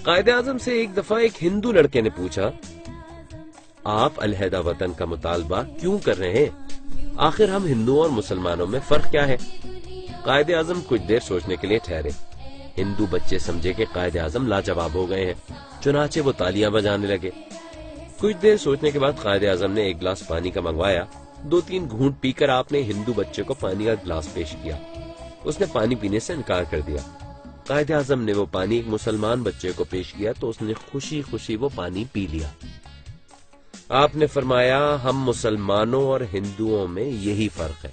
قائد اعظم سے ایک دفعہ ایک ہندو لڑکے نے پوچھا، آپ علیحدہ وطن کا مطالبہ کیوں کر رہے ہیں؟ آخر ہم ہندوؤں اور مسلمانوں میں فرق کیا ہے؟ قائد اعظم کچھ دیر سوچنے کے لیے ٹھہرے۔ ہندو بچے سمجھے کہ قائد اعظم لاجواب ہو گئے ہیں، چنانچہ وہ تالیاں بجانے لگے۔ کچھ دیر سوچنے کے بعد قائد اعظم نے ایک گلاس پانی کا منگوایا۔ 2-3 گھونٹ پی کر آپ نے ہندو بچے کو پانی کا گلاس پیش کیا۔ اس نے پانی پینے سے انکار کر دیا۔ قائد اعظم نے وہ پانی ایک مسلمان بچے کو پیش کیا تو اس نے خوشی خوشی وہ پانی پی لیا۔ آپ نے فرمایا، ہم مسلمانوں اور ہندوؤں میں یہی فرق ہے۔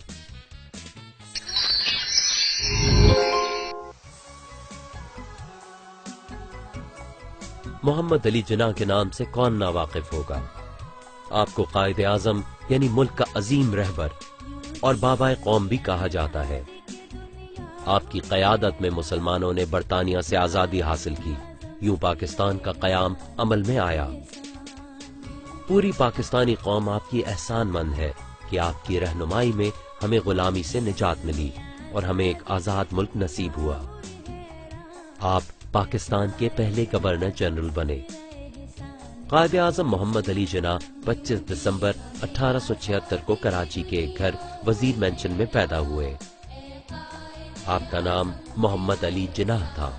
محمد علی جناح کے نام سے کون ناواقف ہوگا؟ آپ کو قائد اعظم یعنی ملک کا عظیم رہبر اور بابائے قوم بھی کہا جاتا ہے۔ آپ کی قیادت میں مسلمانوں نے برطانیہ سے آزادی حاصل کی، یوں پاکستان کا قیام عمل میں آیا۔ پوری پاکستانی قوم آپ کی احسان مند ہے کہ آپ کی رہنمائی میں ہمیں غلامی سے نجات ملی اور ہمیں ایک آزاد ملک نصیب ہوا۔ آپ پاکستان کے پہلے گورنر جنرل بنے۔ قائد اعظم محمد علی جناح 25 دسمبر 1876 کو کراچی کے ایک گھر وزیر مینشن میں پیدا ہوئے۔ آپ کا نام محمد علی جناح تھا۔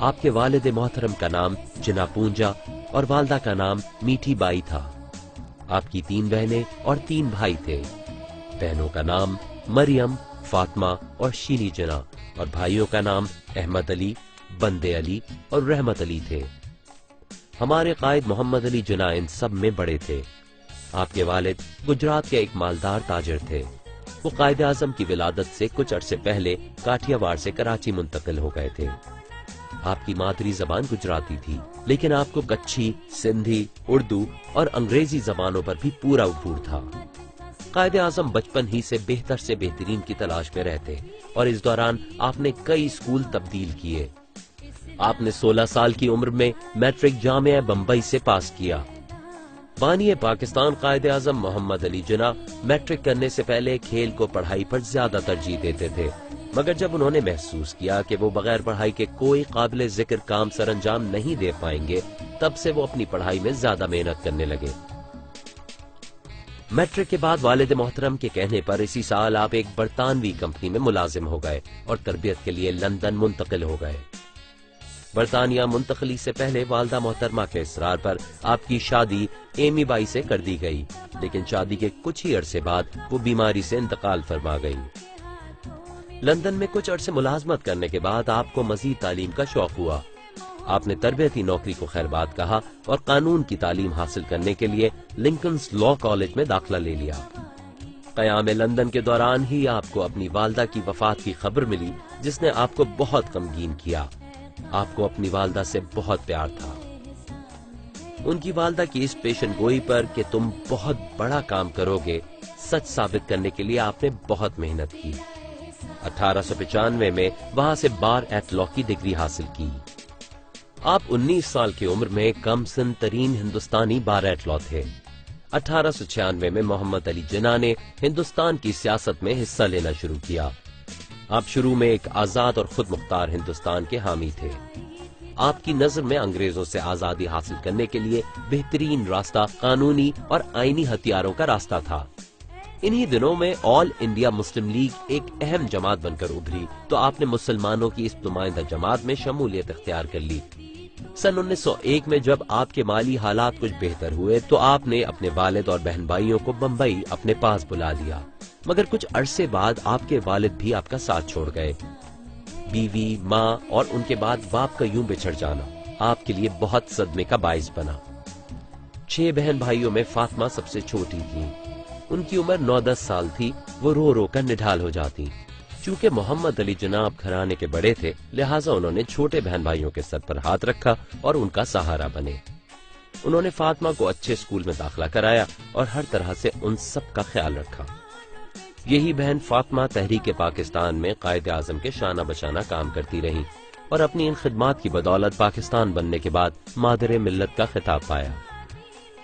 آپ کے والد محترم کا نام جناح پونجا اور والدہ کا نام میٹھی بائی تھا۔ آپ کی 3 بہنیں اور 3 بھائی تھے۔ بہنوں کا نام مریم، فاطمہ اور شینی جناح اور بھائیوں کا نام احمد علی، بندے علی اور رحمت علی تھے۔ ہمارے قائد محمد علی جناح ان سب میں بڑے تھے۔ آپ کے والد گجرات کے ایک مالدار تاجر تھے۔ وہ قائد اعظم کی ولادت سے کچھ عرصے پہلے کاٹھیا واڑ سے کراچی منتقل ہو گئے تھے۔ آپ کی مادری زبان گجراتی تھی، لیکن آپ کو کچھی، سندھی، اردو اور انگریزی زبانوں پر بھی پورا عبور تھا۔ قائد اعظم بچپن ہی سے بہترین کی تلاش میں رہتے اور اس دوران آپ نے کئی اسکول تبدیل کیے۔ آپ نے 16 سال کی عمر میں میٹرک جامعہ بمبئی سے پاس کیا۔ بانی پاکستان قائد اعظم محمد علی جناح میٹرک کرنے سے پہلے کھیل کو پڑھائی پر زیادہ ترجیح دیتے تھے، مگر جب انہوں نے محسوس کیا کہ وہ بغیر پڑھائی کے کوئی قابل ذکر کام سر انجام نہیں دے پائیں گے، تب سے وہ اپنی پڑھائی میں زیادہ محنت کرنے لگے۔ میٹرک کے بعد والد محترم کے کہنے پر اسی سال آپ ایک برطانوی کمپنی میں ملازم ہو گئے اور تربیت کے لیے لندن منتقل ہو گئے۔ برطانیہ منتقلی سے پہلے والدہ محترمہ کے اصرار پر آپ کی شادی ایمی بائی سے کر دی گئی، لیکن شادی کے کچھ ہی عرصے بعد وہ بیماری سے انتقال فرما گئی۔ لندن میں کچھ عرصے ملازمت کرنے کے بعد آپ کو مزید تعلیم کا شوق ہوا۔ آپ نے تربیتی نوکری کو خیر بات کہا اور قانون کی تعلیم حاصل کرنے کے لیے لنکنز لا کالج میں داخلہ لے لیا۔ قیام لندن کے دوران ہی آپ کو اپنی والدہ کی وفات کی خبر ملی، جس نے آپ کو بہت غمگین کیا۔ آپ کو اپنی والدہ سے بہت پیار تھا۔ ان کی والدہ کی اس پیشن گوئی پر کہ تم بہت بڑا کام کرو گے، سچ ثابت کرنے کے لیے آپ نے بہت محنت کی۔ 1895 میں وہاں سے بار ایٹ لا کی ڈگری حاصل کی۔ آپ 19 سال کی عمر میں کم سن ترین ہندوستانی بار ایٹ لا تھے۔ 1896 میں محمد علی جناح نے ہندوستان کی سیاست میں حصہ لینا شروع کیا۔ آپ شروع میں ایک آزاد اور خود مختار ہندوستان کے حامی تھے۔ آپ کی نظر میں انگریزوں سے آزادی حاصل کرنے کے لیے بہترین راستہ قانونی اور آئینی ہتھیاروں کا راستہ تھا۔ انہی دنوں میں آل انڈیا مسلم لیگ ایک اہم جماعت بن کر ابھری تو آپ نے مسلمانوں کی اس نمائندہ جماعت میں شمولیت اختیار کر لی۔ سن 1901 میں جب آپ کے مالی حالات کچھ بہتر ہوئے تو آپ نے اپنے والد اور بہن بھائیوں کو بمبئی اپنے پاس بلا لیا، مگر کچھ عرصے بعد آپ کے والد بھی آپ کا ساتھ چھوڑ گئے۔ بیوی، ماں اور ان کے بعد باپ کا یوں بچھڑ جانا آپ کے لیے بہت صدمے کا باعث بنا۔ 6 بہن بھائیوں میں فاطمہ سب سے چھوٹی تھی۔ ان کی عمر 9-10 سال تھی۔ وہ رو رو کر نڈھال ہو جاتی۔ چونکہ محمد علی جناح گھرانے کے بڑے تھے، لہٰذا انہوں نے چھوٹے بہن بھائیوں کے سر پر ہاتھ رکھا اور ان کا سہارا بنے۔ انہوں نے فاطمہ کو اچھے اسکول میں داخلہ کرایا اور ہر طرح سے ان سب کا خیال رکھا۔ یہی بہن فاطمہ تحریک پاکستان میں قائد اعظم کے شانہ بشانہ کام کرتی رہی اور اپنی ان خدمات کی بدولت پاکستان بننے کے بعد مادر ملت کا خطاب پایا۔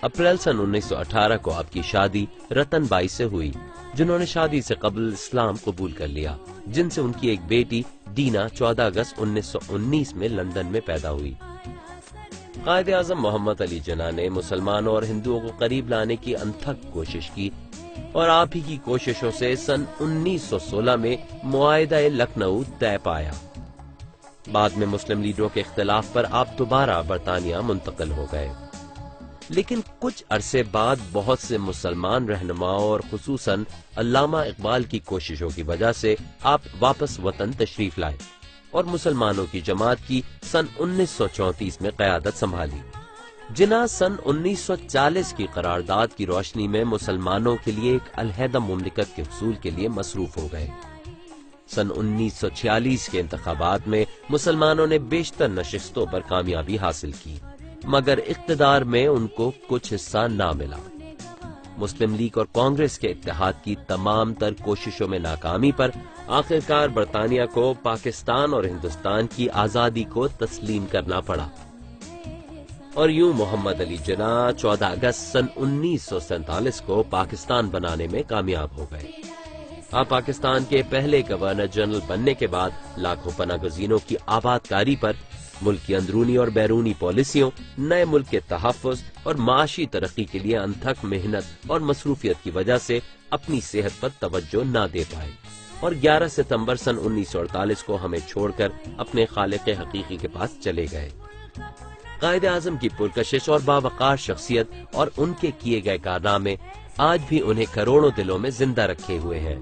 اپریل سن 1918 کو آپ کی شادی رتن بائی سے ہوئی، جنہوں نے شادی سے قبل اسلام قبول کر لیا، جن سے ان کی ایک بیٹی ڈینا 14 اگست 1919 میں لندن میں پیدا ہوئی۔ قائد اعظم محمد علی جناح نے مسلمانوں اور ہندوؤں کو قریب لانے کی انتھک کوشش کی اور آپ ہی کی کوششوں سے سن 1916 میں معاہدہ لکھنؤ طے پایا۔ بعد میں مسلم لیڈروں کے اختلاف پر آپ دوبارہ برطانیہ منتقل ہو گئے، لیکن کچھ عرصے بعد بہت سے مسلمان رہنماؤں اور خصوصاً علامہ اقبال کی کوششوں کی وجہ سے آپ واپس وطن تشریف لائے اور مسلمانوں کی جماعت کی سن 1934 میں قیادت سنبھالی۔ جناح سن 1940 کی قرارداد کی روشنی میں مسلمانوں کے لیے ایک علیحدہ مملکت کے حصول کے لیے مصروف ہو گئے۔ سن 1946 کے انتخابات میں مسلمانوں نے بیشتر نشستوں پر کامیابی حاصل کی، مگر اقتدار میں ان کو کچھ حصہ نہ ملا۔ مسلم لیگ اور کانگریس کے اتحاد کی تمام تر کوششوں میں ناکامی پر آخرکار برطانیہ کو پاکستان اور ہندوستان کی آزادی کو تسلیم کرنا پڑا، اور یوں محمد علی جناح 14 اگست سن 1947 کو پاکستان بنانے میں کامیاب ہو گئے۔ آپ پاکستان کے پہلے گورنر جنرل بننے کے بعد لاکھوں پناہ گزینوں کی آباد کاری پر، ملک کی اندرونی اور بیرونی پالیسیوں، نئے ملک کے تحفظ اور معاشی ترقی کے لیے انتھک محنت اور مصروفیت کی وجہ سے اپنی صحت پر توجہ نہ دے پائے، اور 11 ستمبر سن 1948 کو ہمیں چھوڑ کر اپنے خالق حقیقی کے پاس چلے گئے۔ قائد اعظم کی پرکشش اور باوقار شخصیت اور ان کے کیے گئے کارنامے آج بھی انہیں کروڑوں دلوں میں زندہ رکھے ہوئے ہیں۔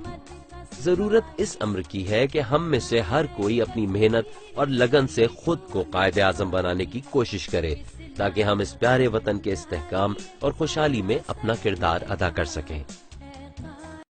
ضرورت اس امر کی ہے کہ ہم میں سے ہر کوئی اپنی محنت اور لگن سے خود کو قائد اعظم بنانے کی کوشش کرے، تاکہ ہم اس پیارے وطن کے استحکام اور خوشحالی میں اپنا کردار ادا کر سکیں۔